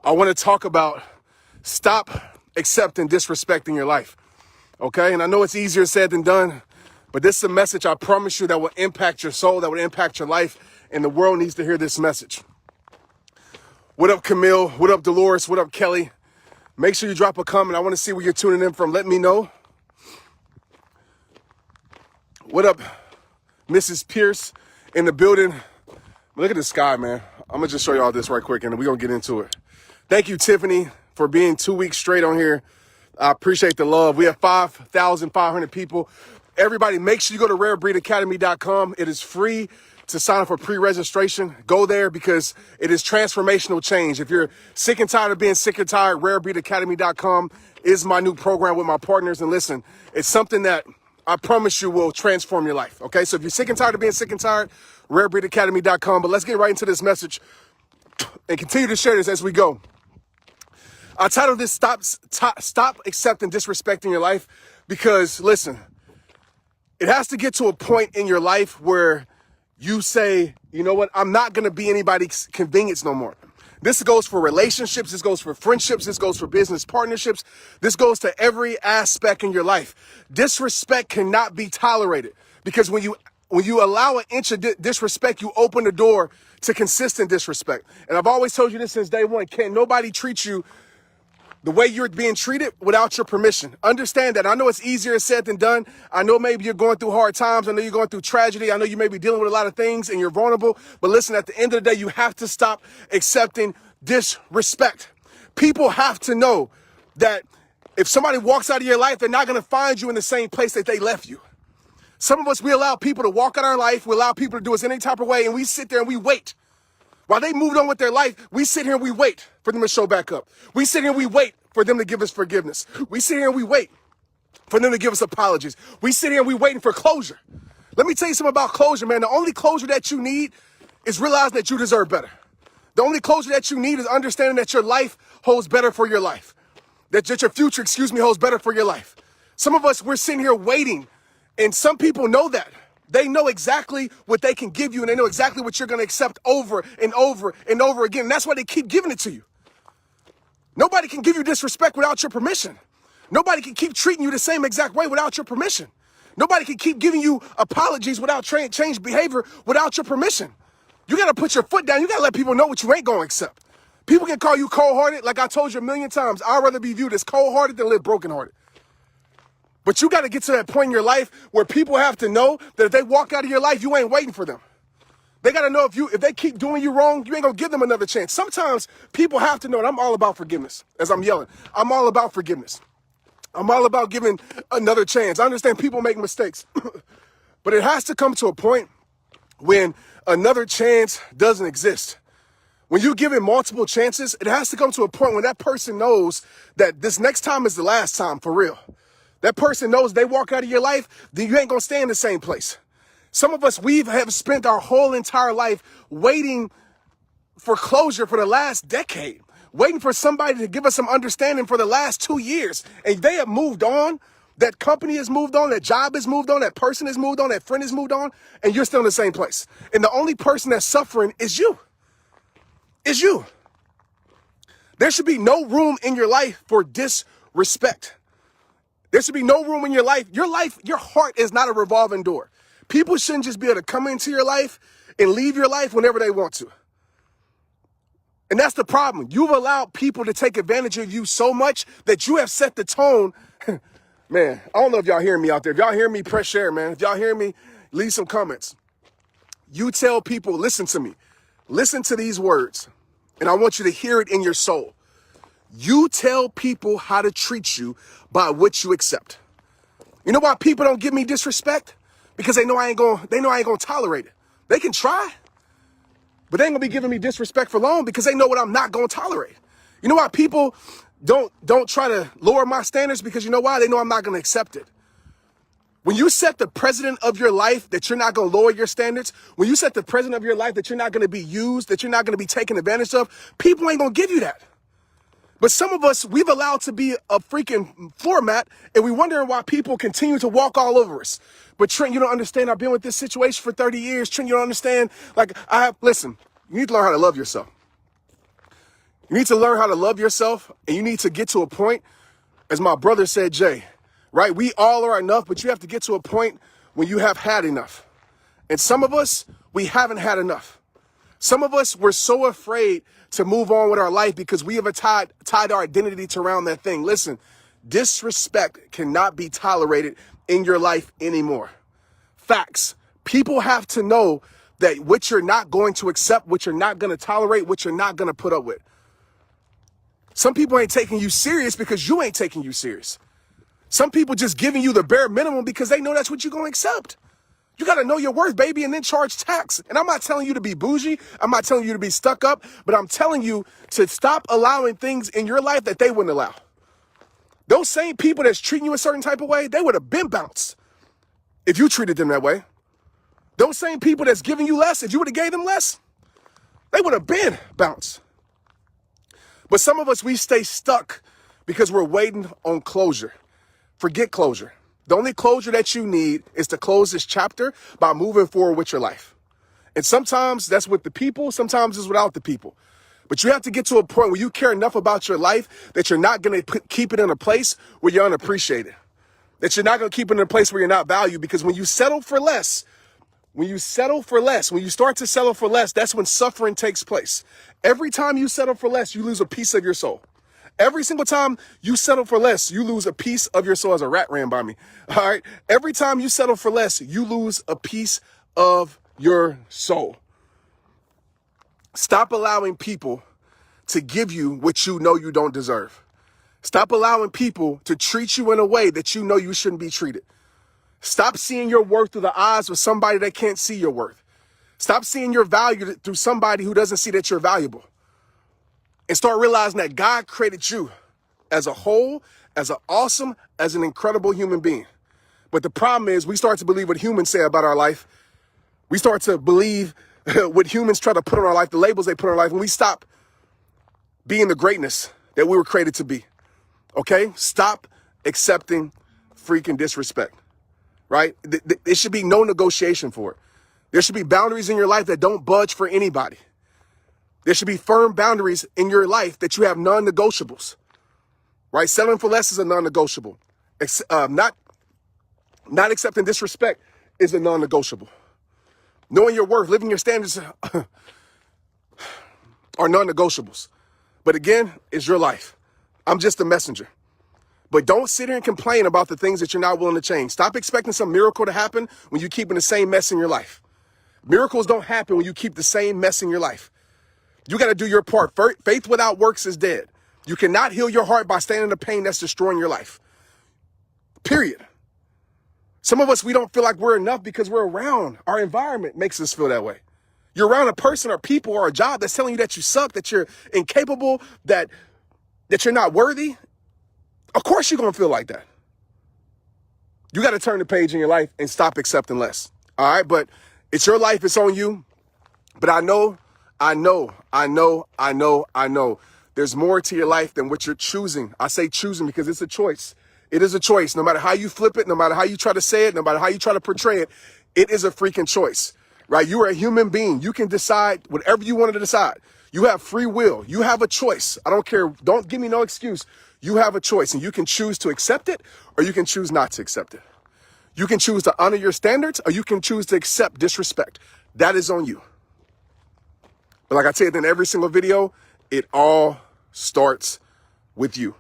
I want to talk about stop accepting disrespect in your life, okay? And I know it's easier said than done, but this is a message I promise you that will impact your soul, that will impact your life, and the world needs to hear this message. What up, Camille? What up, Dolores? What up, Kelly? Make sure you drop a comment. I want to see where you're tuning in from. Let me know. What up, Mrs. Pierce in the building? Look at the sky, man. I'm going to just show you all this right quick, and we're going to get into it. Thank you, Tiffany, for being 2 weeks straight on here. I appreciate the love. We have 5,500 people. Everybody, make sure you go to rarebreedacademy.com. It is free to sign up for pre-registration. Go there because it is transformational change. If you're sick and tired of being sick and tired, rarebreedacademy.com is my new program with my partners. And listen, it's something that I promise you will transform your life, okay? So if you're sick and tired of being sick and tired, rarebreedacademy.com. But let's get right into this message and continue to share this as we go. I titled this Stop Accepting Disrespect in Your Life because, listen, it has to get to a point in your life where you say, you know what, I'm not going to be anybody's convenience no more. This goes for relationships. This goes for friendships. This goes for business partnerships. This goes to every aspect in your life. Disrespect cannot be tolerated because when you allow an inch of disrespect, you open the door to consistent disrespect. And I've always told you this since day one. Can't nobody treat you the way you're being treated without your permission. Understand that. I know it's easier said than done. I know maybe you're going through hard times. I know you're going through tragedy. I know you may be dealing with a lot of things and you're vulnerable. But listen, at the end of the day, you have to stop accepting disrespect. People have to know that if somebody walks out of your life, they're not going to find you in the same place that they left you. Some of us, we allow people to walk out our life. We allow people to do us any type of way. And we sit there and we wait. While they moved on with their life, we sit here and we wait for them to show back up. We sit here and we wait for them to give us forgiveness. We sit here and we wait for them to give us apologies. We sit here and we waiting for closure. Let me tell you something about closure, man. The only closure that you need is realizing that you deserve better. The only closure that you need is understanding that your life holds better for your life. That your future, holds better for your life. Some of us, we're sitting here waiting, and some people know that. They know exactly what they can give you, and they know exactly what you're going to accept over and over and over again. And that's why they keep giving it to you. Nobody can give you disrespect without your permission. Nobody can keep treating you the same exact way without your permission. Nobody can keep giving you apologies without change behavior without your permission. You got to put your foot down. You got to let people know what you ain't going to accept. People can call you cold-hearted. Like I told you a million times, I'd rather be viewed as cold-hearted than live broken-hearted. But you got to get to that point in your life where people have to know that if they walk out of your life, you ain't waiting for them. They got to know if they keep doing you wrong, you ain't going to give them another chance. Sometimes people have to know that I'm all about forgiveness. As I'm yelling, I'm all about forgiveness. I'm all about giving another chance. I understand people make mistakes, but it has to come to a point when another chance doesn't exist. When you give it multiple chances, it has to come to a point when that person knows that this next time is the last time for real. That person knows they walk out of your life, then you ain't going to stay in the same place. Some of us, we have spent our whole entire life waiting for closure for the last decade, waiting for somebody to give us some understanding for the last 2 years. And they have moved on. That company has moved on. That job has moved on. That person has moved on. That friend has moved on. And you're still in the same place. And the only person that's suffering is you. Is you. There should be no room in your life for disrespect. There should be no room in your life. Your heart is not a revolving door. People shouldn't just be able to come into your life and leave your life whenever they want to. And that's the problem. You've allowed people to take advantage of you so much that you have set the tone. Man, I don't know if y'all hear me out there. If y'all hear me, press share, man. If y'all hear me, leave some comments. You tell people, listen to me. Listen to these words. And I want you to hear it in your soul. You tell people how to treat you by what you accept. You know why people don't give me disrespect? Because they know I ain't gonna tolerate it. They can try, but they ain't gonna be giving me disrespect for long because they know what I'm not gonna tolerate. You know why people don't try to lower my standards? Because you know why? They know I'm not gonna accept it. When you set the president of your life that you're not going to lower your standards, when you set the president of your life that you're not going to be used, that you're not going to be taken advantage of, people ain't going to give you that. But some of us, we've allowed to be a freaking floor mat, and we wondering why people continue to walk all over us. But Trent, you don't understand. I've been with this situation for 30 years. Trent, you don't understand. Listen, you need to learn how to love yourself. You need to learn how to love yourself, and you need to get to a point, as my brother said, Jay, right? We all are enough, but you have to get to a point when you have had enough. And some of us, we haven't had enough. Some of us, we're so afraid to move on with our life because we have tied our identity to around that thing. Listen, disrespect cannot be tolerated in your life anymore. Facts. People have to know that what you're not going to accept, what you're not going to tolerate, what you're not going to put up with. Some people ain't taking you serious because you ain't taking you serious. Some people just giving you the bare minimum because they know that's what you're going to accept. You got to know your worth, baby, and then charge tax. And I'm not telling you to be bougie. I'm not telling you to be stuck up, but I'm telling you to stop allowing things in your life that they wouldn't allow. Those same people that's treating you a certain type of way, they would have been bounced if you treated them that way. Those same people that's giving you less, if you would have gave them less, they would have been bounced. But some of us, we stay stuck because we're waiting on closure. Forget closure. The only closure that you need is to close this chapter by moving forward with your life. And sometimes that's with the people, sometimes it's without the people. But you have to get to a point where you care enough about your life that you're not going to keep it in a place where you're unappreciated. That you're not going to keep it in a place where you're not valued. Because when you settle for less, when you start to settle for less, that's when suffering takes place. Every time you settle for less, you lose a piece of your soul. Every single time you settle for less, you lose a piece of your soul. As a rat ran by me. All right. Every time you settle for less, you lose a piece of your soul. Stop allowing people to give you what you know you don't deserve. Stop allowing people to treat you in a way that you know you shouldn't be treated. Stop seeing your worth through the eyes of somebody that can't see your worth. Stop seeing your value through somebody who doesn't see that you're valuable. And start realizing that God created you as a whole, as an awesome, as an incredible human being. But the problem is we start to believe what humans say about our life. We start to believe what humans try to put on our life, the labels they put on our life, and we stop being the greatness that we were created to be. Okay? Stop accepting freaking disrespect, right? There should be no negotiation for it. There should be boundaries in your life that don't budge for anybody. There should be firm boundaries in your life that you have non-negotiables, right? Settling for less is a non-negotiable. Not accepting disrespect is a non-negotiable. Knowing your worth, living your standards are non-negotiables. But again, it's your life. I'm just a messenger. But don't sit here and complain about the things that you're not willing to change. Stop expecting some miracle to happen when you're keeping the same mess in your life. Miracles don't happen when you keep the same mess in your life. You got to do your part. Faith without works is dead. You cannot heal your heart by staying in the pain that's destroying your life. Period. Some of us, we don't feel like we're enough because we're around. Our environment makes us feel that way. You're around a person or people or a job that's telling you that you suck, that you're incapable, that you're not worthy. Of course you're going to feel like that. You got to turn the page in your life and stop accepting less. All right. But it's your life. It's on you. But I know there's more to your life than what you're choosing. I say choosing because it's a choice. It is a choice. No matter how you flip it, no matter how you try to say it, no matter how you try to portray it, it is a freaking choice, right? You are a human being. You can decide whatever you wanted to decide. You have free will. You have a choice. I don't care. Don't give me no excuse. You have a choice, and you can choose to accept it or you can choose not to accept it. You can choose to honor your standards or you can choose to accept disrespect. That is on you. But like I tell you in every single video, it all starts with you.